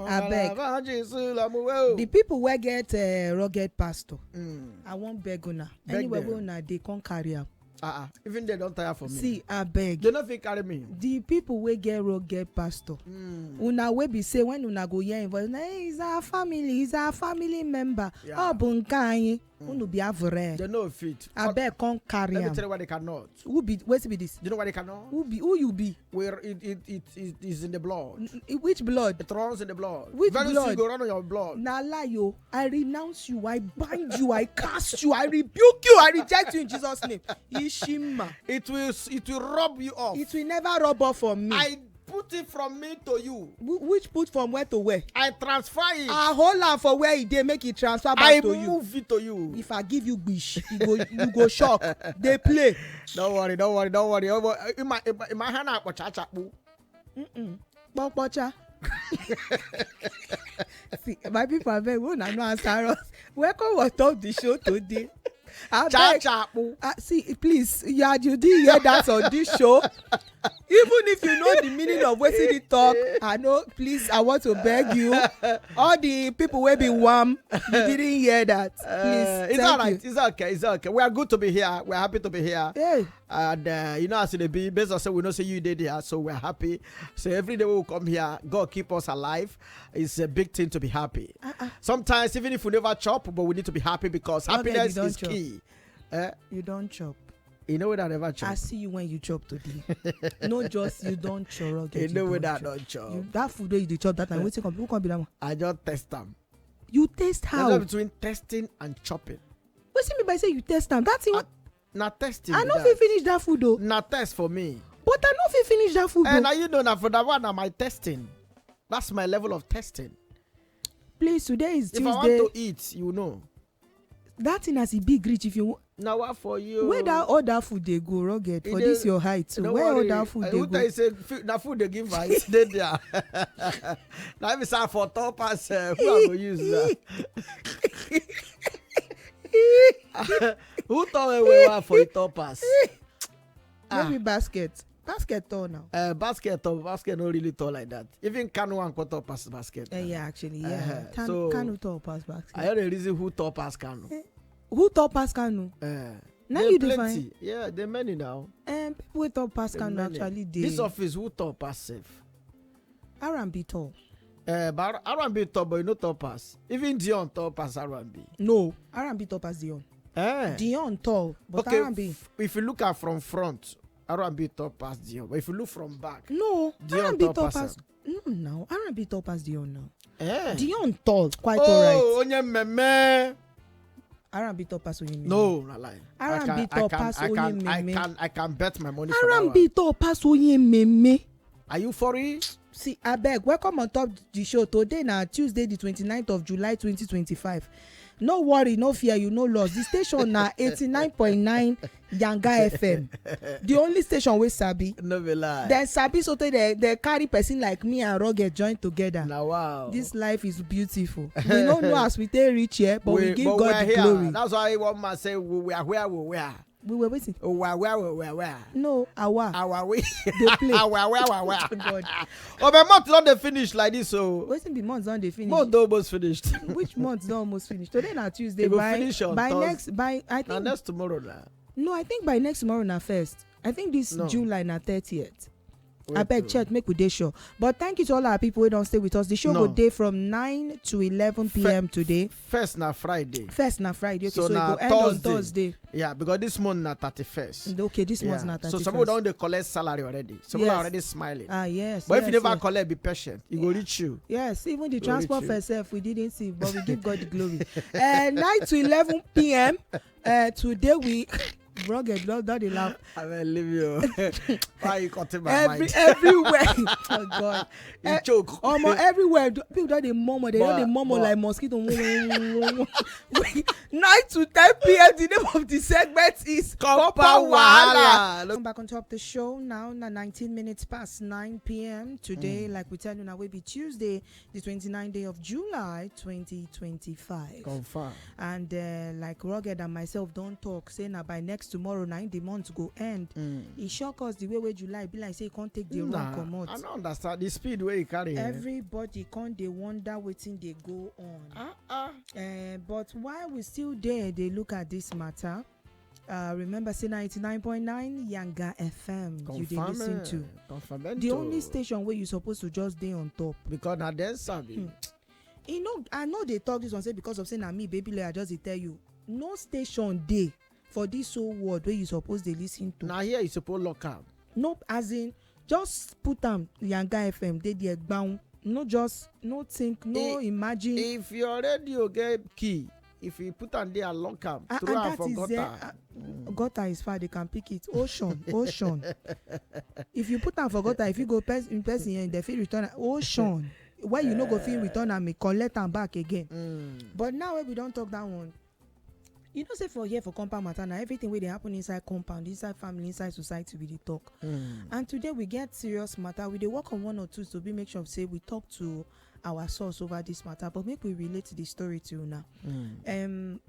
I beg. The people where get rugged pastor. I won't beg una. Anyway, una they can't carry am. Even they don't tire for me. See, I beg. They don't carry me. The people will get rugged pastor. Una will be say when una go here involved, hey, he's our family member. Oh, bunkai. Unu be avre. They know fit. I beg can't carry am. Let me tell you why they cannot. Who be? Where be this? You know why they cannot? Who you be? Where it is in the blood. Which blood? It runs in the blood. Which Very blood? soon go run on your blood. Nah lie yo. I renounce you. I bind you. I cast you. I rebuke you. I reject you in Jesus' name. Ishima. It will rub you off. It will never rub off from me. I put it from me to you. Which put from where to where? I transfer it. I hold on for where it dey make it transfer back to you. I move it to you. If I give you bish, you go shock. They play. Don't worry. In my hand I watch chachapu. Pocha. See, my people are very well. I know answer us. Welcome was top the show today. See, please, you didn't hear that on this show. Even if you know the meaning of Wetin the talk, I know, please, I want to beg you. All the people will be warm. You didn't hear that. Please. It's all right. It's okay. We are good to be here. We're happy to be here. Hey. And as it be, based on say we know say you did here, so we're happy. So every day we will come here, God keep us alive. It's a big thing to be happy. Sometimes even if we never chop, but we need to be happy because happiness is key. You don't chop. You know that never chop. I see you when you chop today. No, just you don't chop. You know that don't chop. That food that you chop that time. Who can be that one? I just test them. You taste how? There's between testing and chopping. What see me by say you test them? That's it. Not testing. I know if you finish that food though. Not test for me. But I know if you finish that food. And you know that for that one, am I testing? That's my level of testing. Please, today is Tuesday. If I want to eat, you know. That thing has a big reach. If you now what for you? Where that other food they go rugged for this your height? So where other food they go? I say na food they give us. They there. Now if it's for toppers, who I go use that? Who thought we were for toppers? Maybe basket tall now. Basket not really tall like that. Even Kanu and Koto pass basket. Yeah, actually, yeah. Kanu tall pass basket. I heard a reason who tall pass Kanu. Who tall pass Kanu? Now you define. Yeah, there are many now. People who tall pass Kanu actually they. This office who tall pass safe. R&B tall. But R&B tall, but you know tall pass. Even Dion tall pass R&B. No, R&B tall pass Dion. Dion tall, but okay, R&B. If you look at from front, R&B top pass Dion. But if you look from back, no, Dion R&B top pass. No, R&B top pass Dion now. Dion tall, quite alright. Oh, onye meme. R&B top pass onye meme. No, not like. R&B top pass onye meme. I can bet my money. R&B top pass onye meme. Are you for it? See, I beg. Welcome on top the show today. Now Tuesday, the 29th of July, 2025. No worry, no fear, you no loss. The station na 89.9 Yanga FM. The only station with Sabi. No be lie. Then Sabi so they carry person like me and Rugged join together. Now wow. This life is beautiful. We don't know as we take reach here, but we give God the here. glory. That's why one man say we are where we are. We were waiting. Where? No, our way. They play. Our. God. Oh, my month don't they finish like this, so. Waiting be months don't they finish? Month almost finished. Which month don't almost finish? Today na Tuesday. By I think next tomorrow now. No, I think by next tomorrow na first. I think this July na 30th. I beg check make we dey sure. But thank you to all our people who don't stay with us. The show go day from 9 to 11 p.m. today. First na Friday. Okay, so it na go end on Thursday. Yeah, because this month na 31st. Okay, this month na 31st. So some people don't collect salary already. Some people are already smiling. Yes. But if you never collect, be patient. It will reach you. Yes, even the transport for self we didn't see, but we give God the glory. 9 to 11 p.m. Today we. Rugged, don't they laugh. I will leave you. Why are you cutting my mind? Everywhere. Oh God. You choke. Everywhere. People don't they murmur. They don't murmur like mosquito. 9 to 10 p.m. The name of the segment is Compound Wahala. Come back on top of the show now. 19 minutes past 9 p.m. Today, like we tell you now, will be Tuesday, the 29th day of July, 2025. Confirm. And like Rugged and myself don't talk. Say now by next tomorrow na the month go end. E shock us the way July be like say e can't take the run comot. I don't understand the speed where you carry. Everybody can't dey wonder wetin dey go on. But while we still there, they look at this matter. Remember, say 99.9 Yanga FM. You dey listen to the only station where you supposed to just dey on top. Because na then sabi. You know, I know they talk this one say because of saying na me baby lawyer just dey tell you no station dey for this whole world where you supposed to listen to. Now here you suppose lock am. Nope, as in just put am Yanga FM dey there bound. No just no think no imagine. If your radio get key, if you put am there lock am, throw am for gutter. Gutter is far, they can pick it. Ocean. If you put am for gutter, if you go in person here, they feel return ocean. Why you no go feel return and me collect am back again. But now when we don't talk that one, you know, say for here for compound matter now, everything where they happen inside compound, inside family, inside society, we dey talk. And today we get serious matter. We dey work on one or two to be make sure say we talk to our source over this matter, but make we relate the story to you now.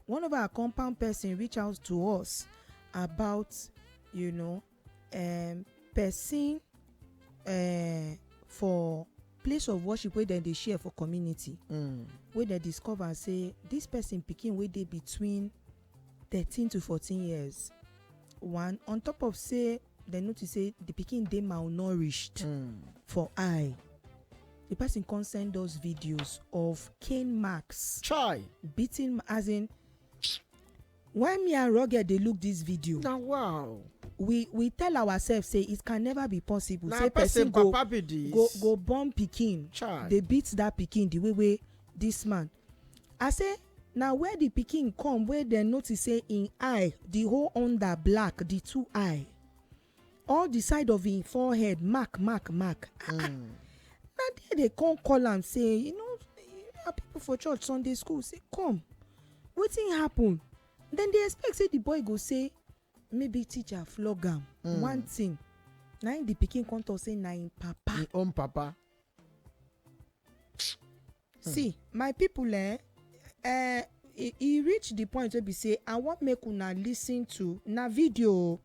One of our compound person reach out to us about, you know, person for place of worship where they share for community, where they discover say this person Pikin where they between 13 to 14 years. One on top of say they notice say the Pikin they malnourished for eye. The person can send those videos of cane marks beating, as in when me and Rugged they look this video. Now wow. We tell ourselves say it can never be possible. Now say person go born Pikin. They beat that Pikin the way this man. I say now where the Pikin come where they notice say in eye the whole under black the two eye, all the side of his forehead mark. Now they can't call and say, you know, people for church Sunday school say come, wetin happen? Then they expect say the boy go say maybe teacher flog am. One thing now the Pikin come talk say na him papa, him own papa. See my people he reach the point where we say I want make una listen to na video,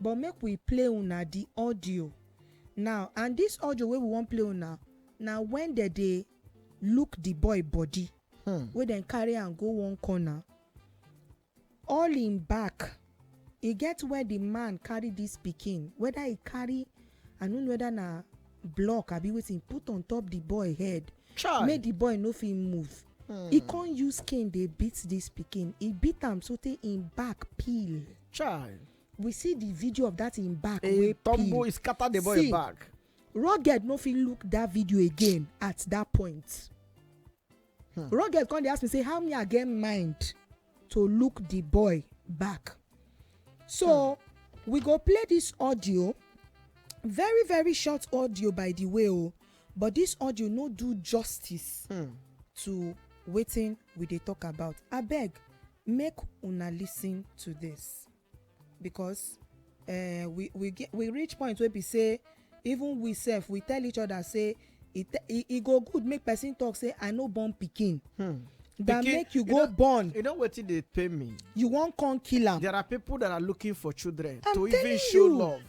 but make we play una the audio now. And this audio where we want play una now when they look the boy body, where then carry and go one corner, all in back. He get where the man carry this Pikin, whether he carry, I don't know whether na block I be waiting put on top the boy head, make the boy no fit move. He can't use cane they beat this Pikin. He beat am so they in back peel. We see the video of that in back. Tombo is scatter the boy back. Rugged no fit look that video again at that point. Rugged come dey ask me say how me I get mind to look the boy back. So we go play this audio, very very short audio by the way, but this audio no do justice to wetin we dey talk about. Abeg make una listen to this, because we reach point where we say even we self we tell each other say it go good make person talk say I no born Pikin. That make you go born. You know what they pay me? You won't come kill am. There are people that are looking for children to even show love.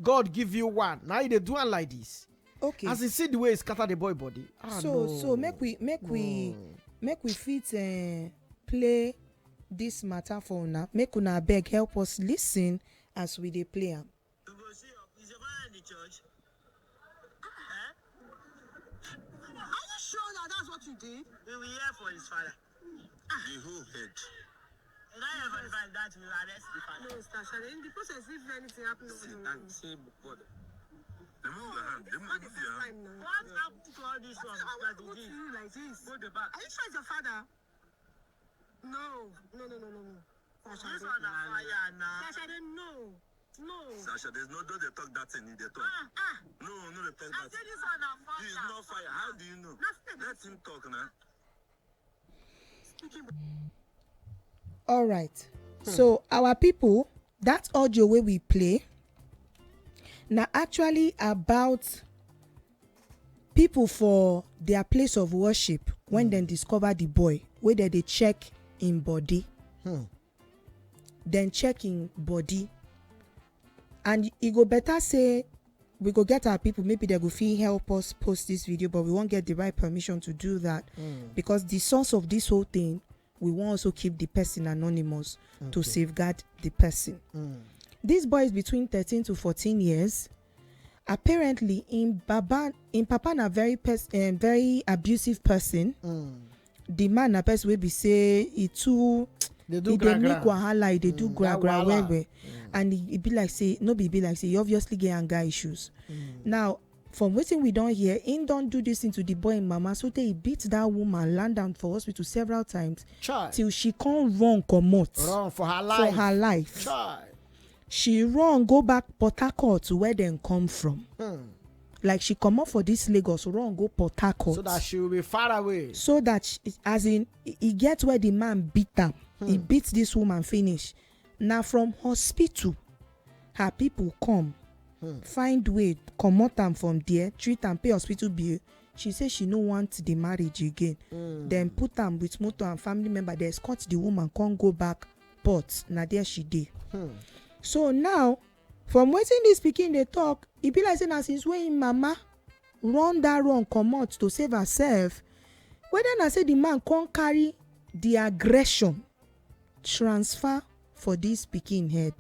God give you one. Now they do one like this. Okay. As you see the way it scatter the boy body. So make we fit play this matter for una. Make una beg help us listen as we dey play am. Is your father in the church? Are you sure that that's what you did? We were here for his father. The whole head. And I have advised that we arrest the father. No, Stasha, in the process, if anything happens, Say, but remove your hand. Remove your hand. What happened to all this one? I want to go to you like this. Go the back. Are you sure it's your father? No. Sasha, This one on fire now. Sasha, no. Sasha, there's no, don't they talk that thing in the talk. No, they talk I that. said this one on fire. This is not fire. How do you know? Let him talk now. All right. So our people, that audio where we play now actually about people for their place of worship when they discover the boy, where they check in body. then checking body, and e go better say we go get our people, maybe they go fit help us post this video, but we won't get the right permission to do that because the source of this whole thing, we want also keep the person anonymous to safeguard the person. This boy is between 13 to 14 years. Apparently in papa na very abusive person. The man na person will be say he too they make wahala, they do gra well, and he be like say no be like say he obviously get anger issues. Now from wetin we don't hear, he don't do this into the boy and mama, so they beat that woman, land down for hospital several times till she can't run for her life. She run go back Port Harcourt to where them come from. Like she come up for this Lagos, run go Port Harcourt, so that she will be far away. So that as in he gets where the man beat them. He beats this woman finish. Now from hospital, her people come, find way, comot am from there, treat and pay hospital bill. She say she no want the marriage again. Then put am with motor and family member. They escort the woman, can't go back Port. Now there she did. So now, from wetin this Pikin they talk, e be like say na since when mama run that run comot to save herself, whether na say the man can't carry the aggression transfer for this Pikin head.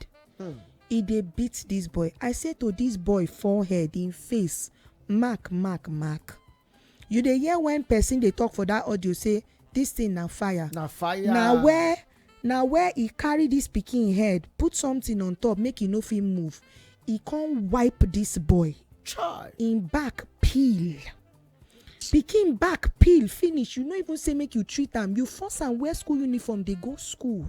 He dey beat this boy. I say to this boy forehead, in face, mark. You dey hear when person they talk for that audio say this thing na fire. Now where he carry this Pikin head, put something on top, make he no fit move. He can't wipe this boy. In back peel. Pikin back peel finish. You no even say make you treat am. You force am wear school uniform, they go school.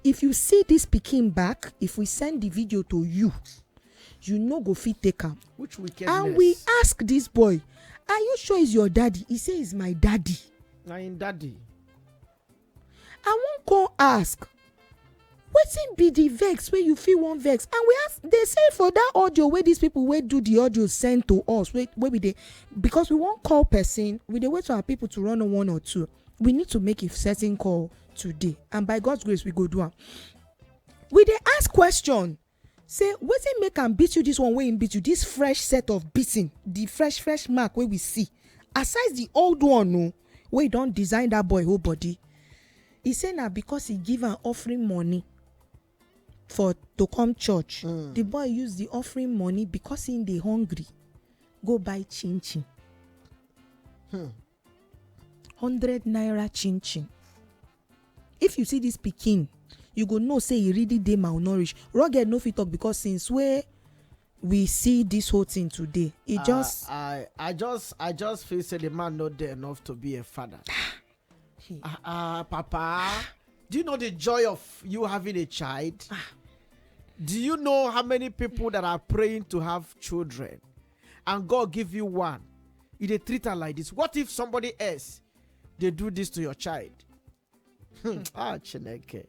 If you see this Pikin back, if we send the video to you, you no go fit take am. Which wickedness. And we ask this boy, are you sure it's your daddy? He say it's my daddy. I'm daddy. I won't go ask, wetin be the vex where you feel one vex? And we ask, they say for that audio where these people where do the audio send to us, where we they, because we won't call person, we they wait for our people to run on 1 or 2. We need to make a certain call today, and by God's grace we go do am. We they ask question, say wetin make am beat you this one way in beat you, this fresh set of beating, the fresh mark where we see, aside the old one no, where you don't design that boy whole body. He say na because he give an offering money to come church. The boy use the offering money because he dey hungry, go buy chin. 100 naira chin. If you see this Pikin, you go know say he really dey malnourished. Rugged no fit talk because since where we see this whole thing today, it just I just feel say the man not there enough to be a father. Papa, do you know the joy of you having a child? Do you know how many people that are praying to have children and God give you one? You they treat her like this. What if somebody else they do this to your child? Chineke.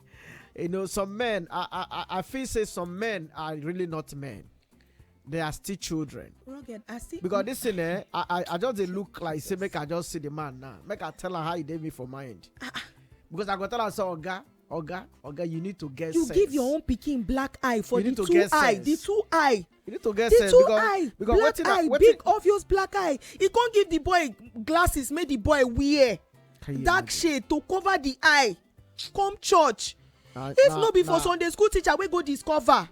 You know, some men, I feel say some men are really not men. They are still children. Rugged, I see. Because this thing, I just they look like say make I just see the man now. Make I tell her how he did me for mind. Because I got tell her say Oga, you need to get sense. You give your own Pikin black eye for you the 2 eye. The 2 eye. You need to get the sense. The 2 eye. Black eye, big obvious black eye. He can't give the boy glasses, make the boy wear dark shade to cover the eye. Come church. If no be for Sunday school teacher, we go discover.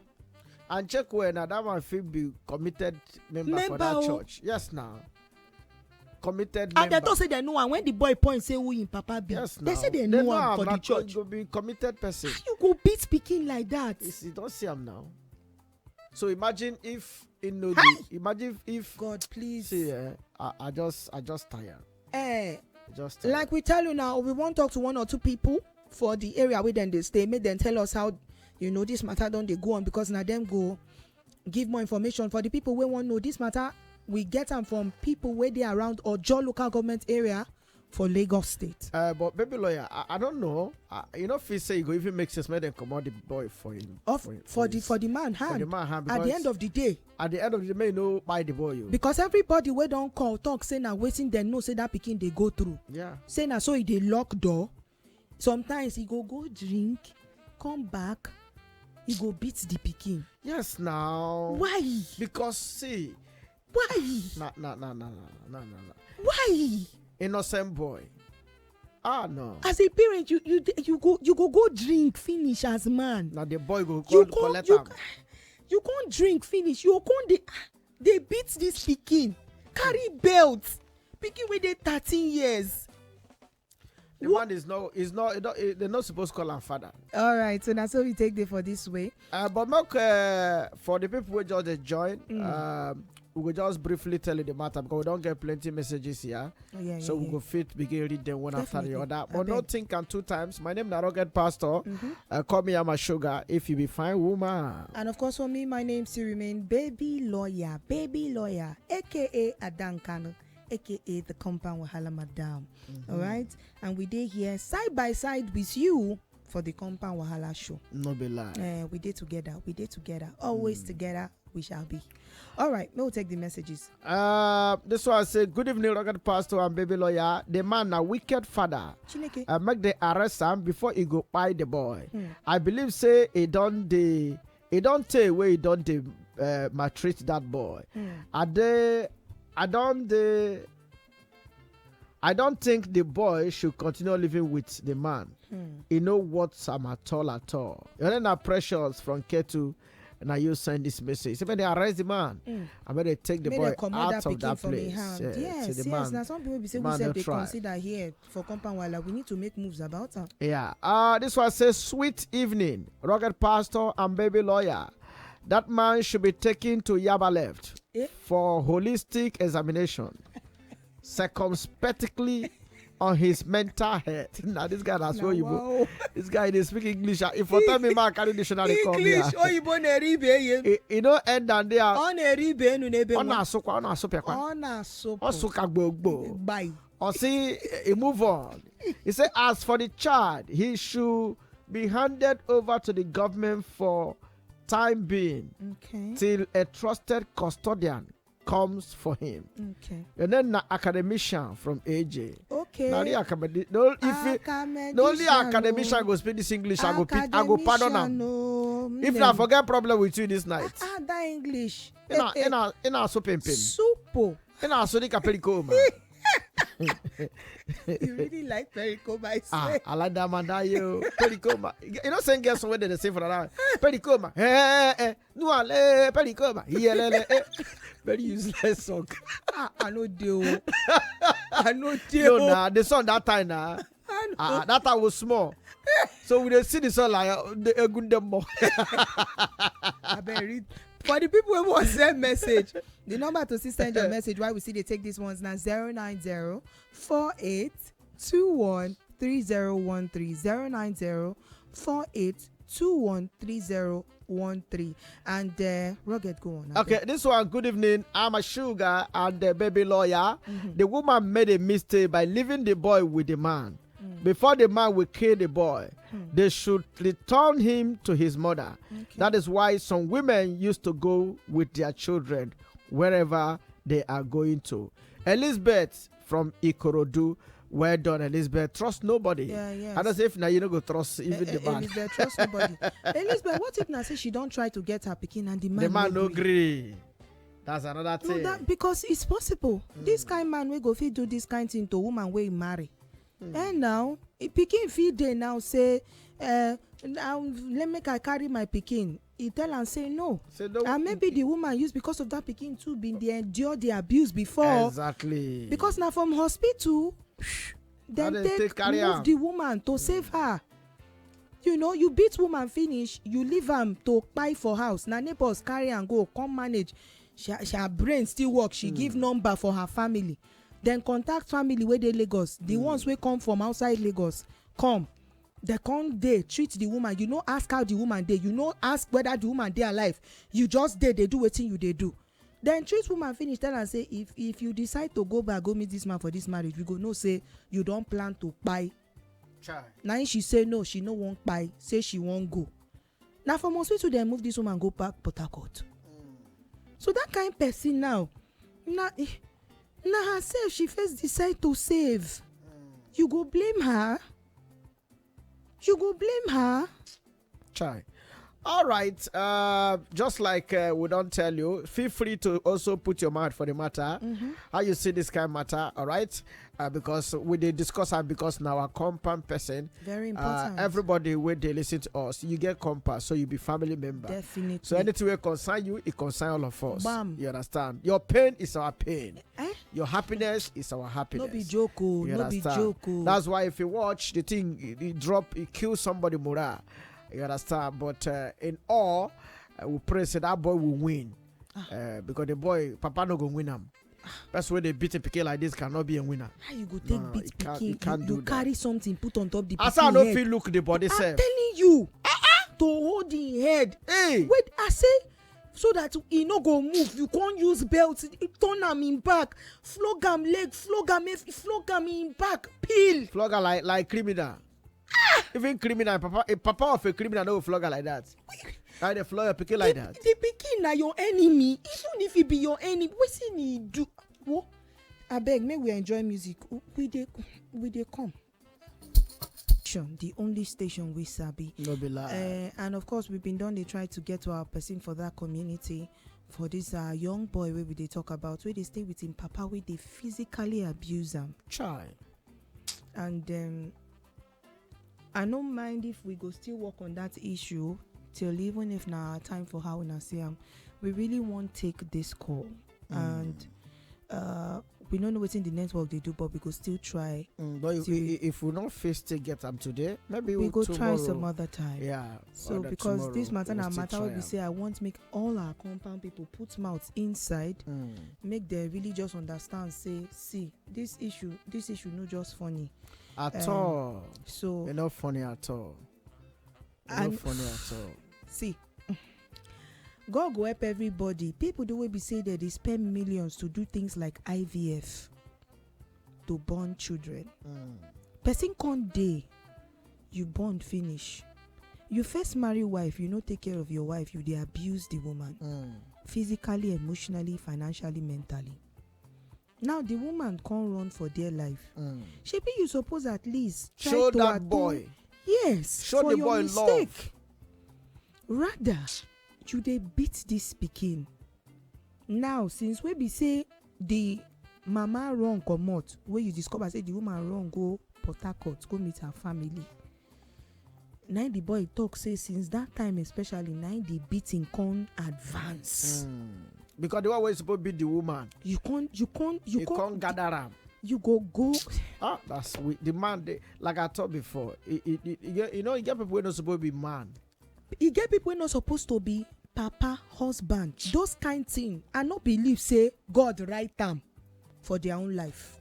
And check where now that man feel be committed member for that church. Yes, now. Committed member. And they don't say they know, and when the boy point say who in Papa be, yes, they say they know him for the church. You go be committed person. You go beat Pikin like that. You don't see him now. So imagine if imagine if God please. See, I just tired. Just tired. Like we tell you now, we won't talk to 1 or 2 people for the area where then they stay. Make them tell us how. You know, this matter don't they go on, because now them go give more information. For the people we want to know this matter, we get them from people where they around Ojo local government area for Lagos State. But baby lawyer, I don't know. You know, if you say you go even make sense, make them command the boy for him. For the man hand. For the man hand. At the end of the day. At the end of the day, may know buy the boy. You. Because everybody we don't call talk say now waiting they know say that Pikin they go through. Yeah. Say now so he they lock door. Sometimes he go drink. come back, he go beat the pikin. Yes, now. Why? Because see. Why? No. Why? Innocent boy. Ah no. As a parent, you go drink finish as man. Now the boy go You collect can't him. you can't drink finish. You can't they beat this pikin. Carry belt. Pikin wey dey 13 years. The man they're not supposed to call him father. All right, so that's how we take it for this way. But look, for the people who just join, we will just briefly tell you the matter because we don't get plenty messages here. So we go fit begin read them one after the other. But not think and 2 times. My name is Rugged Pastor. Call me I'm a sugar if you be fine woman. And of course for me, my name still remain baby lawyer, aka Adankano, aka the Compound Wahala Madam. All right, and we did here side by side with you for the Compound Wahala show. No be lie. We did together. Always together we shall be. All right, we'll take the messages. This one say, good evening, Rugged Pastor and baby lawyer. The man a wicked father. Chineke. Make the arrest him before he go buy the boy. I believe say he don't take away he don't maltreat that boy. I don't think the boy should continue living with the man. He know what's at all. You're not precious from Ketu. Now you send this message. So when they arrest the man, I better take the boy out of that place. Yes. Now some people be saying we said they consider here for Compound Wahala. We need to make moves about her. Yeah. This one says, sweet evening, Rugged Pastor and baby lawyer. That man should be taken to Yaba Left for holistic examination, circumspectly on his mental health. Now this guy that's what you. This guy they speak English. If you tell me man carry dictionary come here. English oyibo na ribe you know end and there. On a ribe nu nebe. On a sopa. Osuka gbogbo. Bye. Or see he move on. He said as for the child, he should be handed over to the government for time being till a trusted custodian comes for him. And then the academician from AJ. Now the only academician go speak this English. I go pardon him. If I forget problem with you this night. That English. Ina so pimpim. Supo. Ina so di kapeliko. You really like Pericoma, I swear. I like that man. Pericoma. You know, saying guess what they say for that. Pericoma. No, Pericoma. Very useless song. I know deal. No, nah, the song that time now. That time was small. So we see the song like a good demo. I better read. For the people who want to send message, the number to send your message, why we see they take these ones now 090-4821-3013 090-4821-3013 and Rugged go on. Okay, this one, good evening. I'm a sugar and the baby lawyer. The woman made a mistake by leaving the boy with the man. Before the man will kill the boy, they should return him to his mother. That is why some women used to go with their children wherever they are going to. Elizabeth from Ikorodu. Well done, Elizabeth. Trust nobody. Yeah. I don't say if now you don't go trust even the man. Elizabeth, trust nobody. Elizabeth, what if now say she don't try to get her Pikin and the man no agree? That's another thing. No, because it's possible. This kind man we go fit do this kind thing to woman where he marry. And now Pikin fit dey now say now let me carry my Pikin. He tell and say no. And maybe the woman used because of that Pikin too been they endure the abuse before. Exactly. Because now from hospital then take move the woman to save her. You know, you beat woman finish, you leave am to buy for house. Now neighbors carry and go come manage. Her brain still work. She give number for her family. Then contact family where they Lagos. The ones wey come from outside Lagos come. They come dey treat the woman. You know, ask how the woman dey. You know, ask whether the woman dey alive. You just dey. They do wetin you dey do. Then treat woman finish. Tell her say if you decide to go back go meet this man for this marriage, we go know say you don plan to kpai. Now she say no, she no wan kpai. Say she wan go. Now from hospital they move this woman go back Port Harcourt. So that kind person now herself she first decide to save. You go blame her. Try. All right. Just like we don't tell you, feel free to also put your mouth for the matter. How you see this kind of matter, all right? Because we did discuss and because now a compound person. Very important. Everybody when they listen to us, you get compass, so you be family member. Definitely. So anything will concern you, it concern all of us. Bam. You understand? Your pain is our pain. Eh? Your happiness is our happiness. No be joke, oh. You No be understand? joke, oh. That's why if you watch the thing, it drop, it kills somebody morale. You understand? But in all, we pray say that boy will win. Because the boy, Papa no go win him. That's why they beat a Pikin like this cannot be a winner. How you go take beat Pikin? You carry something, put on top the Pikin As I don't head. feel look the body I'm self. telling you, to hold the head. Hey. Wait, I say, so that he no go move. You can't use belt. Turn him in back. Flog him leg. Flog him in back. Peel. Flogger like criminal. Even criminal, papa of a criminal no flogger like that. How they flog a Pikin like that? The Pikin na your enemy. Even if he be your enemy, wetin he do? Wo, abeg, make we enjoy music. We dey come. The only station we sabi. No be lie. And of course, we've been done. They try to get to our person for that community. For this young boy where we they talk about, where they stay with him papa, where they physically abuse him. Try. And I don't mind if we go still work on that issue till even if now time for how we see him. We really won't take this call. And we don't know what's in the network they do, but we could still try. But if we don't face to get them today, maybe we go tomorrow. try some other time. Yeah. So because this matter now matter what we say, I want to make all our compound people put mouths inside, make them really just understand. Say, see, this issue not just funny at all. So they're not funny at all. They're not funny at all. See. God go help everybody. People the way we say that they spend millions to do things like IVF to born children. Person can't day, you born finish. You first marry wife, you no take care of your wife, you they abuse the woman physically, emotionally, financially, mentally. Now the woman can't run for their life. Maybe you suppose at least try show to that boy. Yes, show for the your boy mistake. love. Rather. You dey beat this Pikin. Now since we be say the mama wrong comot, where you discover say the woman wrong go Port Harcourt go meet her family. Now the boy talk say since that time especially now the beating con advance. Because the one way supposed to be the woman. You can't gather am. You go. That's the man. Like I told before, you know, you get people who not supposed to be man. You get people who not supposed to be papa, husband, those kind thing. I not believe say God write them for their own life.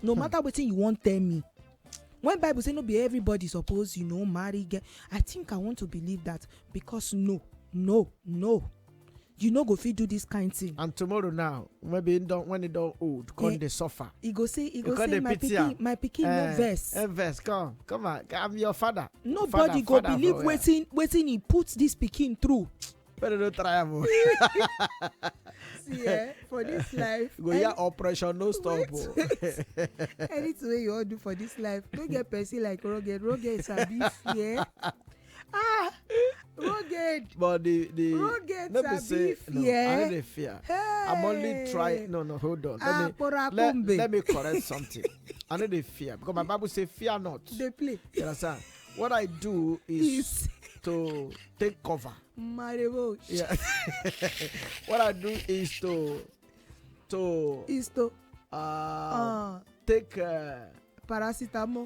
No matter what you want tell me. When Bible say no be everybody suppose marry get. I think I want to believe that because no. You know go fit do this kind thing. And tomorrow now, maybe when it don't old, come they suffer. He go say my Pikin no verse. Verse, come on, I'm your father. Nobody go believe waiting he puts this Pikin through. Better don't try him. See, for this life. Go here, operation no stop. Anything you all do for this life, don't get person like rugged. Rugged is a beef, yeah. Rugged. But the rugged let me say no, yeah. I don't fear. Hey. I'm only trying. No, hold on. Let me correct something. I know they fear because my Bible say fear not. They play. You understand? What I do is to take cover. Yeah. What I do is to take paracetamol.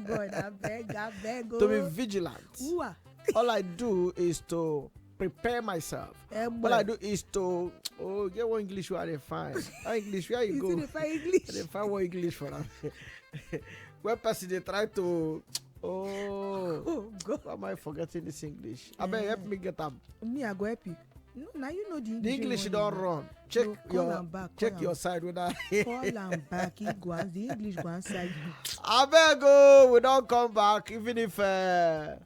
God, I beg. To be vigilant. All I do is to prepare myself. All I do is to get one English where they find. English where you go. They find one English for them. Where person they try to God. Why am I forgetting this English? I beg help me get them. Me, I go help you. No, now you know the English. The English don't run. Check your side with that. Call am back. He go and the English go inside. I beg go. We don't come back even if it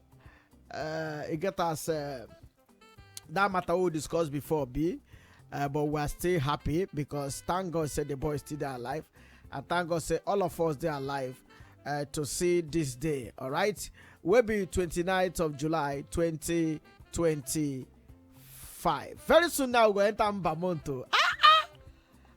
get us that matter we discussed before but we are still happy because thank God said the boy is still there alive, and thank God said all of us they are alive to see this day. All right. will be 29th of July 2025. Very soon now, we're going to enter Mbamonto.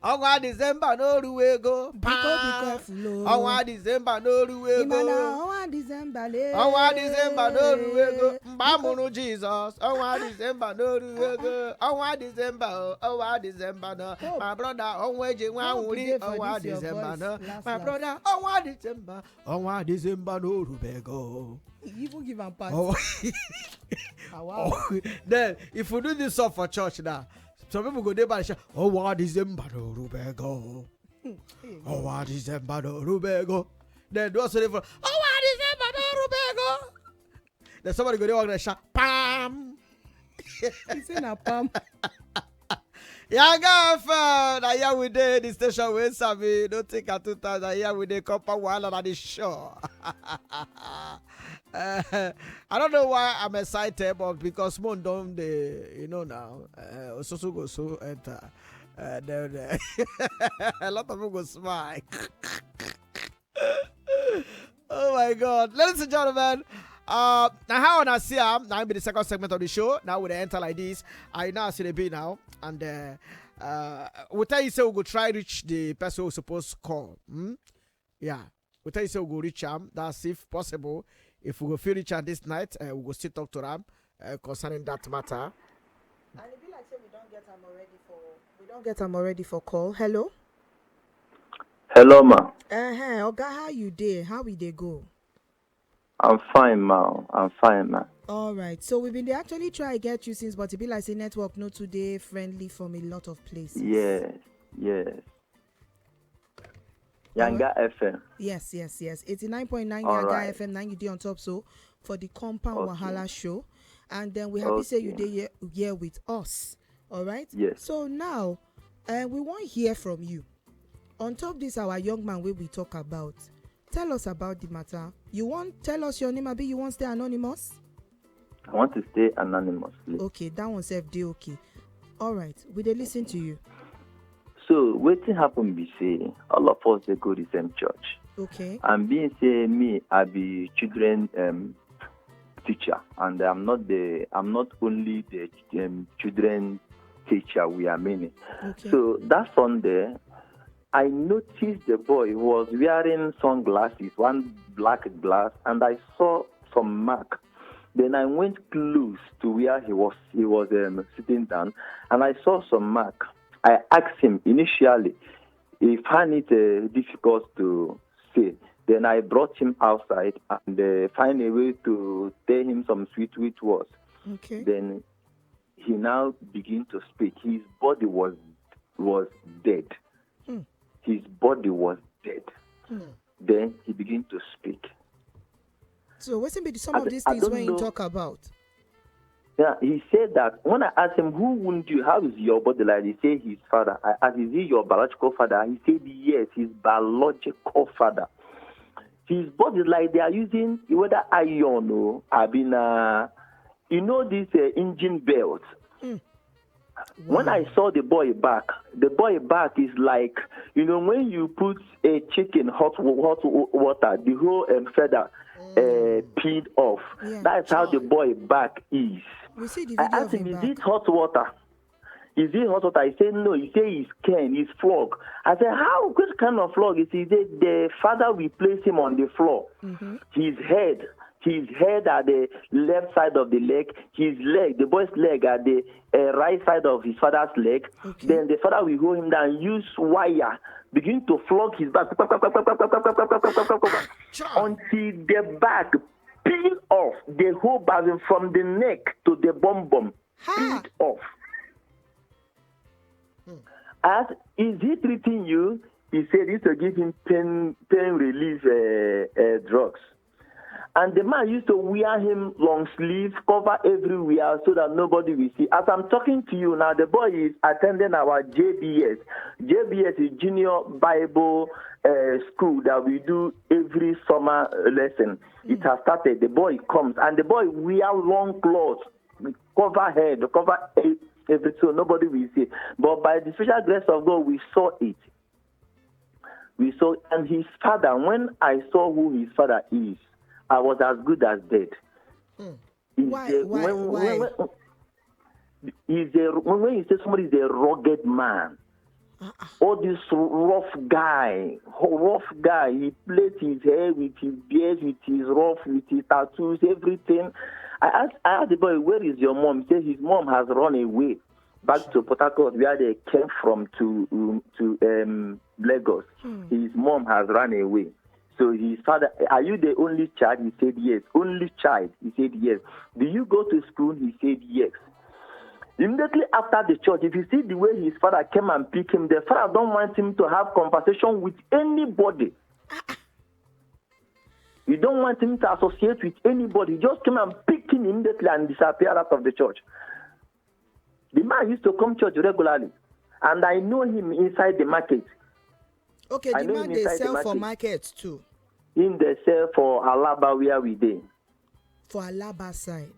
Ọnwa December no ruwego. Biko Ọnwa December no ruwego. Ọnwa December le. Ọnwa December no ruwego. Mbamuru Jesus. Ọnwa December no ruwego. Ọnwa December. Ọnwa December no. My brother ọnwa eje nwa nwuri. Ọnwa December no. My brother ọnwa December. Ọnwa December no ruwego. You even give am party. Oh. Wow. Then if we do this song for church now, some people go there by the shout, oh, what December no rubego. Oh, what December no rubego. Then do also for, oh, what December no rubego. Then somebody go there and shout, pam. He say na pam. Yeah, girlfriend. I hear we did the station with Sammy. Don't take her 2 times. I hear we did Compound Wahala on the show. I don't know why I'm excited, but because Mon don't now. Also go so enter. Then a lot of people go smile. Oh my God, ladies and gentlemen. Now how I see now be the second segment of the show. Now we enter like this. I now see the B now, and we'll tell you say we go try reach the person who's supposed to call. Yeah, we'll tell you say we go reach him. That's if possible. If we go feel reach him this night, we will still talk to them concerning that matter. And it be like say we don't get them already for call. Hello. Hello, ma. Oga, how you dey? How we dey go? I'm fine, ma. All right. So we've been there actually try to get you since, but it be like say network no today friendly from a lot of places. Yes. Yanga FM. Yes. 89.9 All Yanga right. FM 9 you dey on top so for the Compound Okay. Wahala show. And then we happy say you dey here with us. All right? Yes. So now we want to hear from you. On top this our young man we talk about. Tell us about the matter. You want tell us your name, Abi? You want stay anonymous? I want to stay anonymous, please. Okay, that one self dey okay. All right, we dey listen to you. So, wetin happen be say all of us they go the same church. Okay. And being say me, I be children teacher, and I'm not only the children teacher. We are many. Okay. So that Sunday, I noticed the boy was wearing sunglasses, one black glass, and I saw some mark. Then I went close to where he was sitting down, and I saw some mark. I asked him initially he found it difficult to say. Then I brought him outside and find a way to tell him some sweet words. Okay. Then he now began to speak. His body was dead. His body was dead. Then he began to speak. So what's be some of these things when you talk about? Yeah, he said that when I asked him, who wounded you? How is your body like? He said his father. I asked, is he your biological father? He said yes, his biological father. His body like they are using whether iron or this engine belt. When I saw the boy back is like, when you put a chicken hot water, the whole feather peeled off. Yeah. That's how the boy back is. We see the I video asked of him, him is back. it hot water? He said, no. He said, it's cane, it's flog. I said, how? What kind of flog? He said, the father will place him on the floor. His head at the left side of the leg, his leg, the boy's leg at the right side of his father's leg. Okay. Then the father will hold him down, use wire, begin to flog his back until the back peel off, the whole back from the neck to the bum peeled off. As is he treating you? He said he's to give him pain relief drugs. And the man used to wear him long sleeves, cover everywhere so that nobody will see. As I'm talking to you now, the boy is attending our JBS. JBS is Junior Bible School that we do every summer lesson. It has started. The boy comes and the boy wear long clothes, cover head, cover everything so nobody will see. But by the special grace of God, we saw it. And his father, when I saw who his father is, I was as good as dead. Why? When you say somebody is a rugged man, all this rough guy, he plaits his hair with his beard, with his with his tattoos, everything. I asked the boy, where is your mom? He said his mom has run away back to Port Harcourt, where they came from to Lagos. His mom has run away. So his father, are you the only child? He said yes. Only child? He said yes. Do you go to school? He said yes. Immediately after the church, if you see the way his father came and picked him, the father don't want him to have conversation with anybody. You don't want him to associate with anybody. Just came and picked him immediately and disappeared out of the church. The man used to come to church regularly, and I know him inside the market. Okay, the man they sell for market too. In the sell for Alaba where we did. For Alaba side.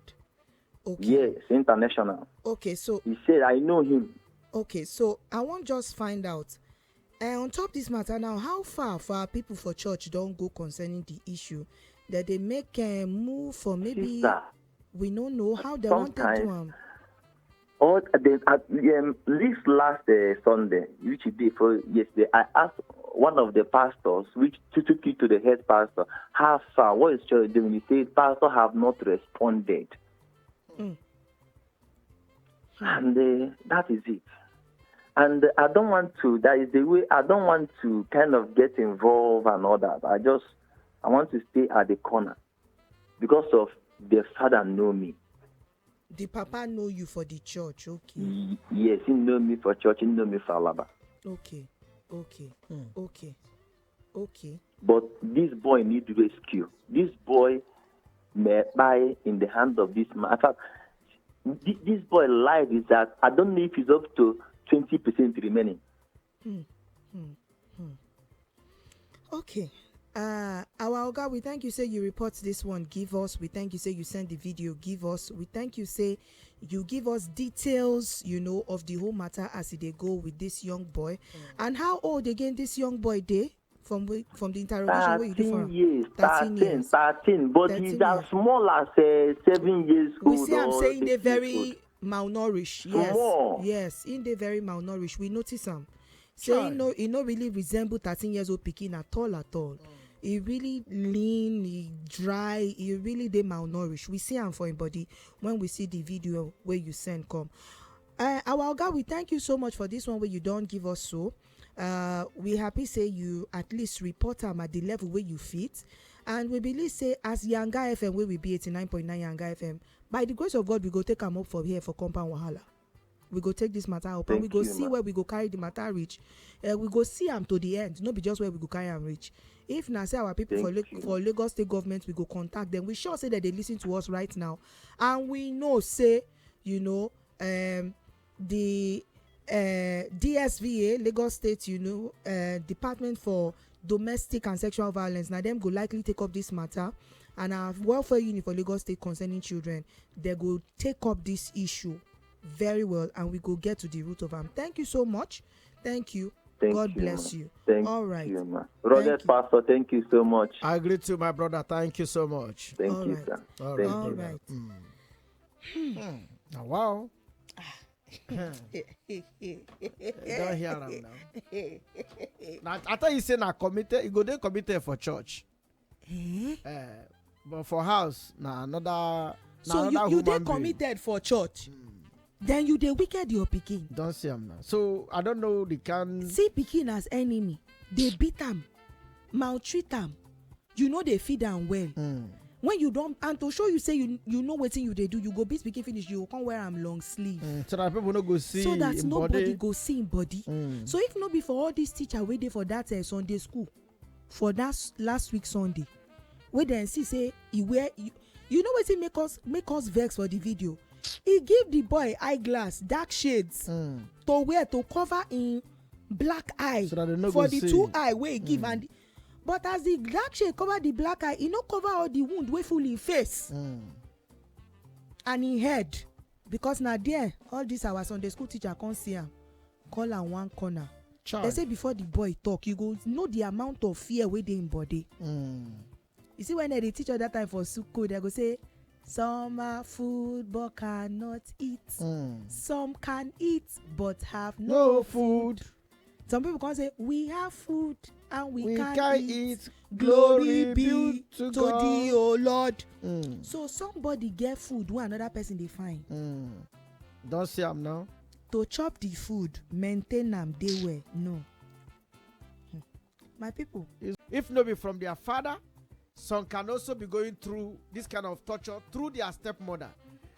Okay. Yes, international. Okay, so he said I know him. Okay, so I want just find out. On top this matter now, how far people for church don't go concerning the issue that they make a move for maybe Sister, we don't know how they want to do this last Sunday, which he did for yesterday, I asked one of the pastors, which took you to the head pastor, how far, what is church doing? He said, pastor have not responded. And that is it. And I don't want to, that is the way, I don't want to kind of get involved and all that. I want to stay at the corner because of the father know me. The papa know you for the church, okay? Yes, he know me for church, he know me for Alaba. Okay. But this boy needs rescue. This boy may die in the hands of this man. In fact, this boy life is that I don't know if he's up to 20% remaining. Okay. Our Oga, we thank you say you report this one, give us. We thank you say you send the video, give us. We thank you say you give us details, of the whole matter as they go with this young boy. And how old again this young boy day from the interrogation where you do for 13 years. 13, but 13 he's as small as 7 years old. We see I'm saying they're very malnourished. Yes, in they very malnourished. We notice him. Saying no, he no really resemble 13 years old Pikin at all. He really lean, he dry, he really they malnourished. We see him for him body when we see the video where you send come. Our God, we thank you so much for this one where you don't give us so. We happy say you at least report them at the level where you fit. And we believe say as Yanga FM where we be 89.9 Yanga FM, by the grace of God we go take them up for here for Compound Wahala. We go take this matter up and we go see where we go carry the matter reach. We go see them to the end, not be just where we go carry them reach. If now say our people for Lagos State government, we go contact them. We sure say that they listen to us right now, and we know say the DSVA Lagos State Department for Domestic and Sexual Violence. Now them go likely take up this matter, and our welfare unit for Lagos State concerning children, they go take up this issue very well, and we go get to the root of them. Thank you so much. Thank you. God bless you. All right. You, ma. Brother Pastor, thank you so much. I agree to my brother. Thank you so much. Thank you, sir. All right. Wow. Don't hear him now. I thought you said na committed. You go there committed for church. But for house, another. So you dey committed for church. Then you dey wicked your Pikin. Don't see him now. So I don't know they can see Pikin as enemy. They beat him, maltreat him. They feed am well. When you don't, and to show you say you know wetin you dey do, you go beat Pikin finish, you come wear am long sleeve. So that people no go see. So that nobody go see him body. So if no be for all these teacher wey dey for that Sunday school, for that last week Sunday, where then see say he wear wetin make us vex for the video. He give the boy eyeglass, dark shades to wear to cover in black eye so that for the see. 2 eye wey he give but as the dark shade cover the black eye, he no cover all the wound wey full in face and in head, because na there all this our Sunday school teacher come see am, call am one corner. They say before the boy talk, you go know the amount of fear wey dey in body. You see when they teach us that time for Suko, they go say, some are food but cannot eat. Some can eat but have no food. Some people can say, we have food and we can't eat. Glory be to thee, O Lord. So somebody get food when another person they find. Don't see them now. To chop the food, maintain them, they were no. My people. If no be from their father, some can also be going through this kind of torture through their stepmother.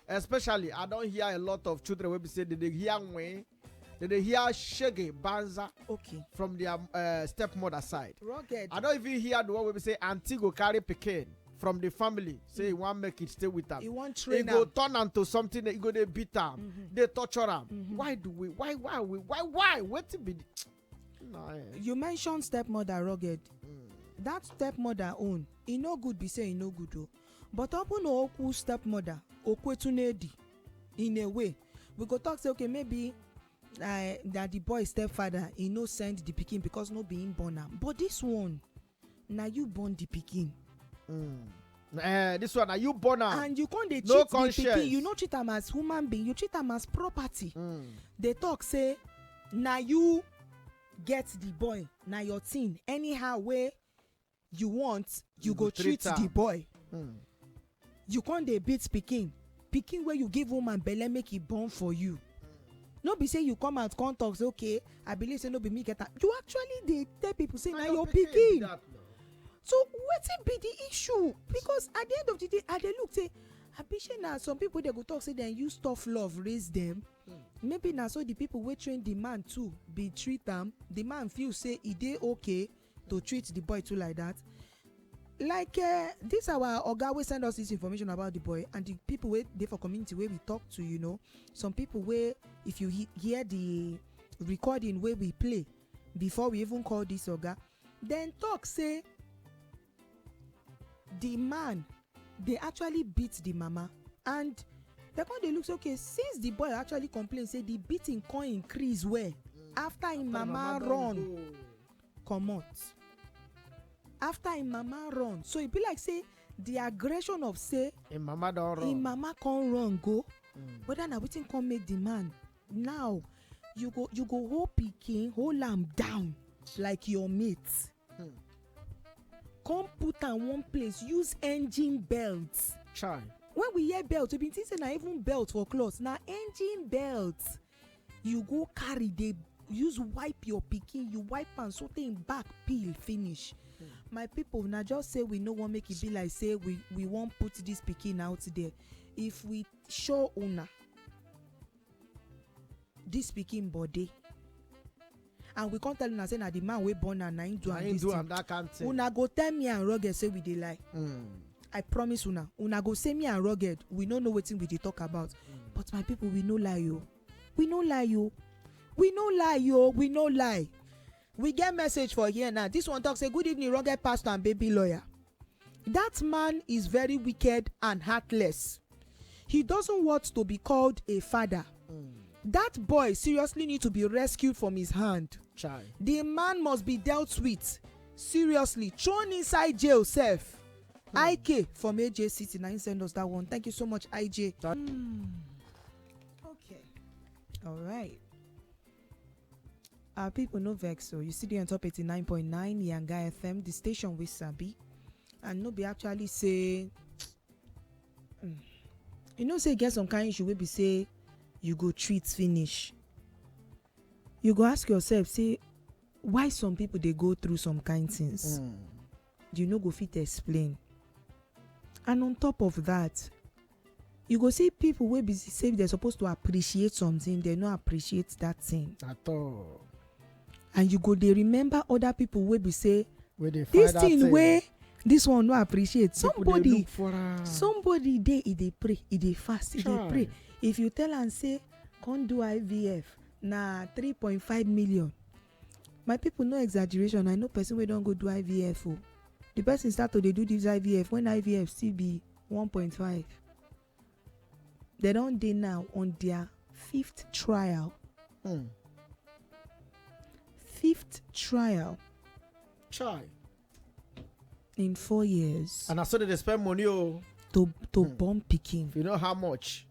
Especially, I don't hear a lot of children will be saying they hear way, they hear shege banza from their stepmother side. Rugged. I don't even hear the one where we say auntie go carry Pikin from the family. Say he want make it stay with them. He want train. He go turn into something that he go they beat them. They torture them. Why do we? Why? What to be? No, You mentioned stepmother rugged. That stepmother own. He no good be say he no good though. But open no oku stepmother okwetunedi in a way. We go talk say okay maybe that the boy stepfather he no send the Pikin because no being born am. But this one, now you born the Pikin. This one are you born am. And you can't cheat No the conscience. Pikin. You no treat them as human being. You treat them as property. They talk say now you get the boy. Now your thing anyhow way you want you go treat the boy. You can't dey beat Pikin where you give woman belle make it born for you. No be say you come out come talk say okay I believe say no be me get am. You actually dey tell people say na your Pikin. So wetin be the issue? Because at the end of the day I dey look say abishe na some people dey go talk say dem use tough love raise them. Maybe na so the people wey train the man too be treat am. The man feel say e dey okay to treat the boy too like that. Like this our oga wey send us this information about the boy and the people wey dey for community wey we talk to, you know, some people wey if you hear the recording wey we play before we even call this oga, then talk say the man they actually beat the mama and they come dey look say okay since the boy actually complain say the beating come increase well after him mama run comot. After him mama run, so e be like say the aggression of say him mama don run, him mama come run go. Whether na wetin come make the man now you go hold Pikin hold am down like your mate. Come put am one place use engine belt. Try. When we hear belt we bin think say na even belt for cloth na engine belt. You go carry dey use wipe your Pikin, you wipe am so tey him back peel finish. My people na just say we no wan make e be like say we wan put this Pikin out there. If we show una this Pikin body and we come tell una say na the man wey born am na him do am this thing, una go tell me and rugged say we dey lie. I promise una go say me and rugged we no know wetin we dey talk about. But my people we no lie yo. We no lie yo. We no lie yo. We no lie. We get message for here now. This one talk say good evening rugged pastor and baby lawyer. That man is very wicked and heartless. He doesn't want to be called a father. That boy seriously need to be rescued from his hand. The man must be dealt with seriously, thrown inside jail self. IK from AJ City now send us that one. Thank you so much IJ. Okay, all right. Our people no vex so you see the on top 89.9 Yanga FM, the station with Sabi, and no be actually say you know say get some kind issue wey be say you go treat finish. You go ask yourself say why some people they go through some kind things. You no go fit explain. And on top of that, you go see people wey be say they're supposed to appreciate something, they no appreciate that thing at all. And you go they remember other people wey be say this thing wey this one no appreciate. Somebody dey e dey pray, e dey fast, e dey pray. If you tell am say come do IVF na 3.5 million. My people, no exaggeration. I know person wey don go do IVF o. The person start to dey do this IVF when IVF still be 1.5. They don dey now on their 5th trial. 5th trial. in 4 years And I saw they spend money to born Pikin. you know how much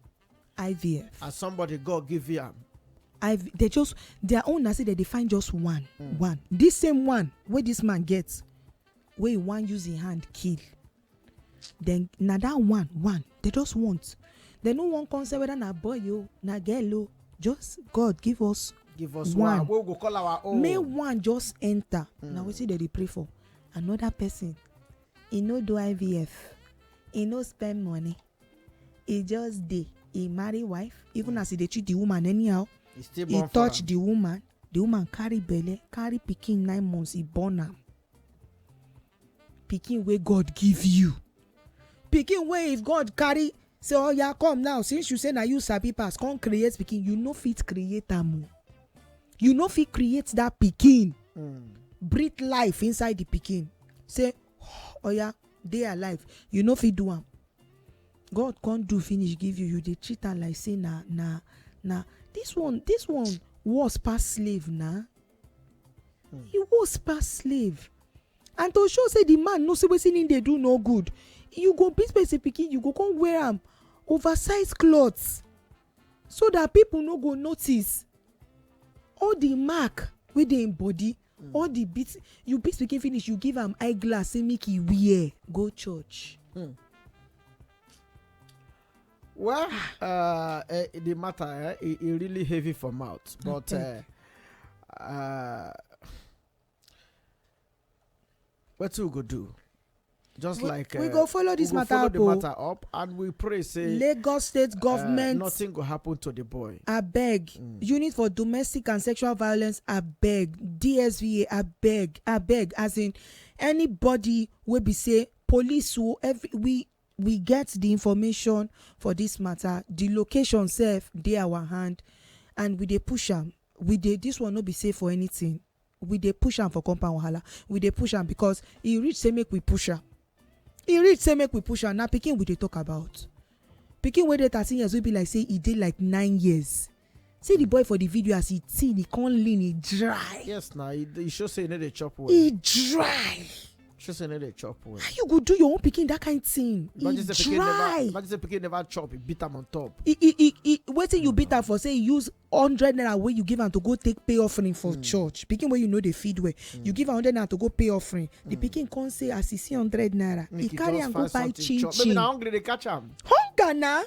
IVF. and somebody God give you They just their own. I say that they find just one. This same one where this man gets, where he want use his hand kill. Then now that one they just want. They no one concern whether na boy yo, na girl yo. Just God give us one. We go call our own. May one just enter. Now we see that they pray for another person. He no do IVF. He no spend money. He just dey. He marry wife. Even as he dey treat the woman anyhow. He touch the woman carry belle, carry Pikin 9 months, he born am. Pikin wey God give you. Pikin wey if God carry say, oh yeah, come now, since you say na you sabi pass, come create Pikin, you no fit create am. You no fit create that Pikin. Breathe life inside the Pikin. Say, oh yeah, dey alive. You no fit do am. God can't do finish give you dey treat am like say na. This one was past slave now. He was past slave. And to show say the man no say wetin they do no good. You go beat person Pikin, you go come wear am oversized clothes so that people no go notice all the mark wey dey im body, all the beat. You beat Pikin finish, you give am eyeglass say make he wear go church. Well, the matter it really heavy for mouth, but what we go do? Just we go follow this matter up, the matter up, and we pray say Lagos State government nothing go happen to the boy. Abeg, Unit for Domestic and Sexual Violence, abeg, DSVA, abeg, as in anybody wey be say police we get the information for this matter, the location sef dey our hand, and we dey push am. This one no be safe for anything. We dey push am for Compound Wahala. We dey push am because e reach say make we push am. Now Pikin we dey talk about. Pikin wey dey 13 years wey be like say e dey like 9 years. See the boy for the video as he thin, he can't lean, he dry. Yes, now he should say no dey chop well. He dry. Should say no dey chop well. How you go do your own Pikin that kind thing? He dry. Imagine say Pikin never chop, he beat am on top. Wetin you beat am for? Say you use 100 naira wey you give am to go take pay offering for church. Pikin wey you know dey feed well, you give am 100 naira to go pay offering. The Pikin come say as he see 100 naira, he carry am go buy chin chin. Maybe na hungry dey catch am. Hunger na.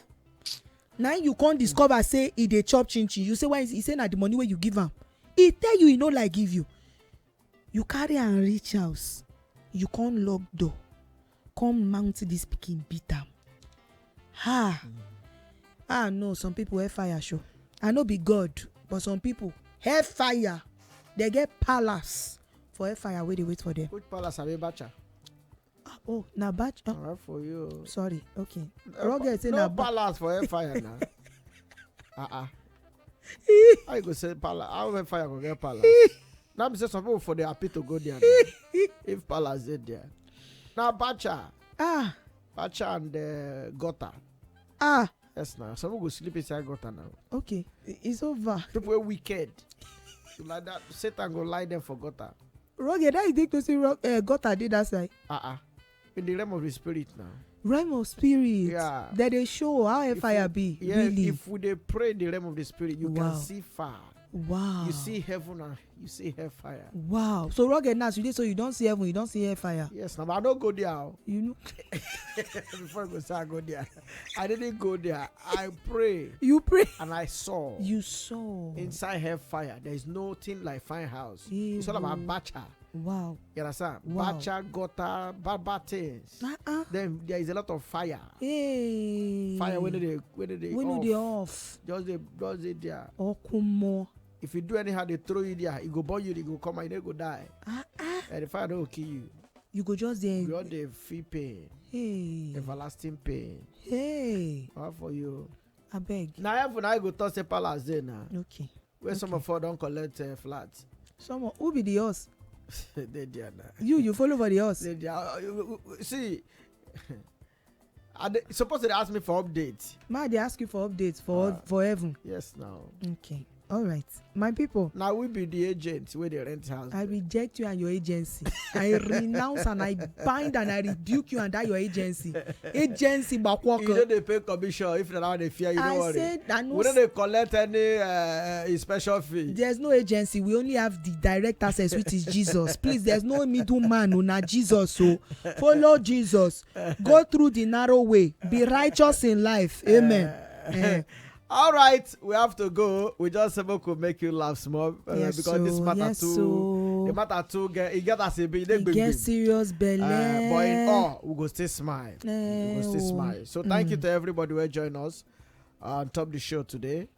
Now you can't discover say he dey chop chin chin. You say why? He say na the money wey you give am. He tell you he no like give you. You carry am reach house. You can't lock door. Come mount this Pikin beat am. No, some people hair fire show. I know be God, but some people hair fire. They get palace for hair fire where they wait for them. Which palace are you bacha? Oh, na batch. Oh. Alright for you. Sorry. Okay. Roger say no na palace for hair fire now. How you go say palace? How hair fire go get palace? Now me say some people for the happy to go there. If palace is there. Now bacha. Bacha and gutter. Yes, now some people go sleep inside gutter now. Okay, it's over. People are wicked. Like that, Satan go lie them for gutter. Roger, that is take to see gutter did that side. In the realm of the spirit now. Realm of spirit. Yeah. That they show how fire be. Yeah, really. if we pray in the realm of the spirit, you can see far. Wow. You see heaven and you see hellfire. Wow. So rugged now today, so you don't see heaven, you don't see hellfire. Yes, now but I don't go there. You know. Before I go say I go there, I didn't go there. I pray. You pray. And I saw. You saw. Inside hellfire, there is nothing like fine house. It's all about bacha. Wow. You understand? Wow. Bacha, gutter, bad things. Then there is a lot of fire. Hey. Fire when they off. Just they there. Oh, come on. If you do anyhow, they throw you there. It go burn you. It go come and you go die. And the fire don't kill you. You go just there. You got the feel pain. Hey. Everlasting pain. Hey. What for you? I beg. Now every night go toss a palace there now. Okay. Where some of us don't collect flats. Some who be the horse? They there now. You follow for the horse. They there. See. Supposed to ask me for updates. Ma, they ask you for updates for heaven. Yes, now. Okay. All right, my people. Now we be the agent where they rent house. I reject you and your agency. I renounce and I bind and I rebuke you and that your agency. Agency bakwaka. You know they pay commission if now they fear you. Don't worry. Said that no. We don't they collect any special fee. There's no agency. We only have the direct access, which is Jesus. Please, there's no middleman. No, not Jesus. So follow Jesus. Go through the narrow way. Be righteous in life. Amen. All right, we have to go. We just could make you laugh small because this matter too. The matter too get us a bit. It get serious belly. But in all, we go stay smile. We go stay smile. So thank you to everybody who joined us on top the show today.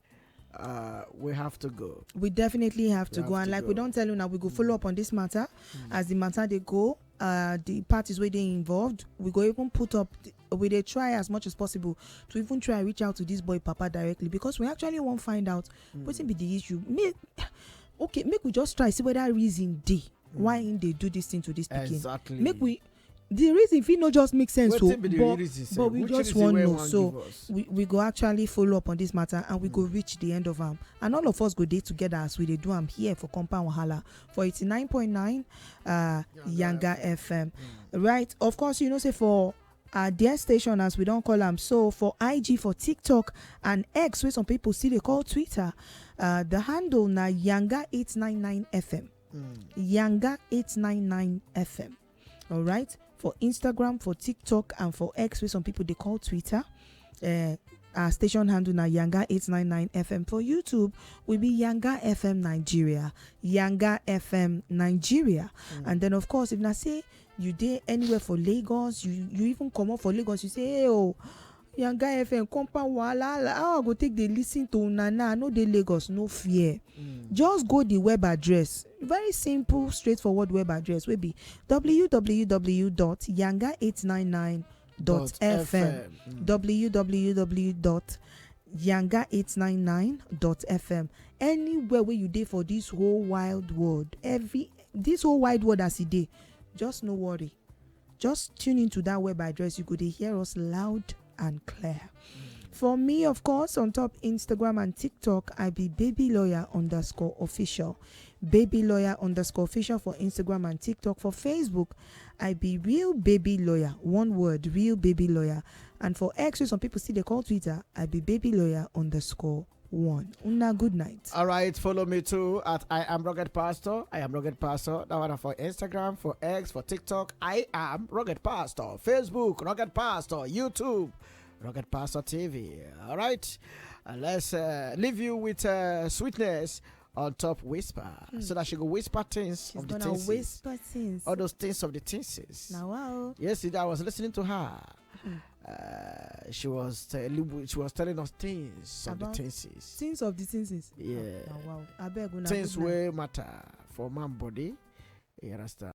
We have to go. We definitely have to go. And like we don't tell you now, we go follow up on this matter as the matter they go. The parties where they involved, we go even put up. We they try as much as possible to even try and reach out to this boy Papa directly because we actually won't find out what's be the issue. Make we just try see whether reason why they do this thing to this Pikin. Exactly. Make we the reason if it not just make sense so but we just want to know. So we go actually follow up on this matter and we go reach the end of and all of us go day together as we do here for Compound Wahala for 89.9 Yanga FM. Right, of course, say for their station as we don't call them, so for IG, for TikTok and X where some people see they call Twitter, the handle na Yanga 899 FM. Yanga 899 FM. All right, for Instagram, for TikTok and for X where some people they call Twitter, our station handle na Yanga 899 FM. For YouTube will be Yanga FM Nigeria. Yanga FM Nigeria. And then of course if I say you did anywhere for Lagos, you even come up for Lagos, you say, hey, oh, Yanga FM, Compound Wahala, how I go take the listen to Nana, no the Lagos, no fear. Just go the web address. Very simple, straightforward web address will be www.yanga899.fm. www.yanga899.fm. Anywhere where you dey for this whole wide world, this whole wide world as it dey. Just no worry. Just tune into that web address. You could hear us loud and clear. For me, of course, on top Instagram and TikTok, I be babylawyer_official. Babylawyer_official for Instagram and TikTok. For Facebook, I be real baby lawyer. One word, real baby lawyer. And for X, some people see they call Twitter, I be babylawyer_1. Una good night. All right, follow me too at I am Rugged Pastor. I am Rugged Pastor. That one for Instagram, for X, for TikTok. I am Rugged Pastor. Facebook, Rugged Pastor. YouTube, Rugged Pastor TV. All right, let's leave you with sweetness on top whisper, so that she go whisper things. She's of the things. Whisper things. All those things of the things. Now, wow. Yesterday I was listening to her. She was telling us things of the things. Things of the things. Yeah. Oh, wow. I beg, things wey matter for man body. You understand?